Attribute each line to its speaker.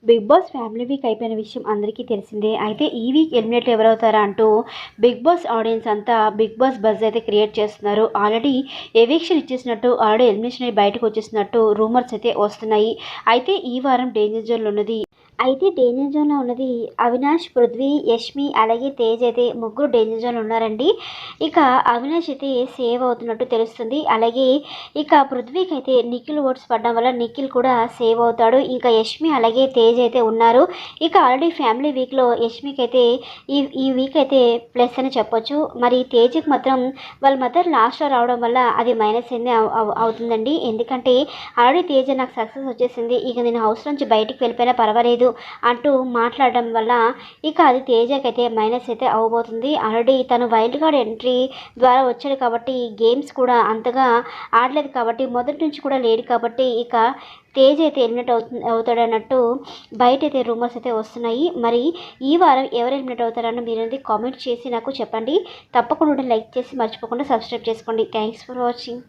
Speaker 1: Big boss family week అయిపోయిన విషయం అందరికీ తెలిసిందే. అయితే ఈ వీక్ ఎలిమినేట్ ఎవరవుతారా అంటూ బిగ్ బాస్ ఆడియన్స్ అంతా బిగ్ బాస్ బజ్ అయితే క్రియేట్ చేస్తున్నారు. ఆల్రెడీ ఎవిక్షన్ ఇచ్చేసినట్టు, ఆల్రెడీ ఎలిమినేషన్ అయ్యి బయటకు వచ్చేసినట్టు రూమర్స్ అయితే వస్తున్నాయి. అయితే ఈ వారం డేంజర్ జోన్లో ఉన్నది డేంజర్ జోన్లో ఉన్నది అవినాష్, పృథ్వీ, యష్మి అలాగే తేజ్ అయితే ముగ్గురు డేంజర్ జోన్లో ఉన్నారండి. ఇక అవినాష్ అయితే సేవ్ అవుతున్నట్టు తెలుస్తుంది. అలాగే ఇక పృథ్వీకి అయితే నిఖిల్ ఓట్స్ పడడం వల్ల నిఖిల్ కూడా సేవ్ అవుతాడు. ఇంకా యష్మి అలాగే తేజ్ అయితే ఉన్నారు. ఇక ఆల్రెడీ ఫ్యామిలీ వీక్లో యష్మికి అయితే ఈ వీక్ అయితే ప్లస్ అని చెప్పొచ్చు. మరి తేజ్కి మాత్రం వాళ్ళ మదర్ లాస్ట్లో రావడం వల్ల అది మైనస్ అయింది అవుతుందండి. ఎందుకంటే ఆల్రెడీ తేజ్ నాకు సక్సెస్ వచ్చేసింది, ఇక నేను హౌస్ నుంచి బయటికి వెళ్ళిపోయినా పర్వాలేదు అంటూ మాట్లాడడం వల్ల ఇక అది తేజకైతే మైనస్ అయితే అవ్వబోతుంది. ఆల్రెడీ తను వైల్డ్ కార్డ్ ఎంట్రీ ద్వారా వచ్చాడు కాబట్టి గేమ్స్ కూడా అంతగా ఆడలేదు కాబట్టి మొదటి నుంచి కూడా లేడు కాబట్టి ఇక తేజ్ అయితే ఎలిమినేట్ అవుతాడు అన్నట్టు బయట అయితే రూమర్స్ అయితే వస్తున్నాయి. మరి ఈ వారం ఎవరు ఎలిమినేట్ అవుతారని మీరు అనేది కామెంట్ చేసి నాకు చెప్పండి. తప్పకుండా లైక్ చేసి మర్చిపోకుండా సబ్స్క్రైబ్ చేసుకోండి. Thanks for watching.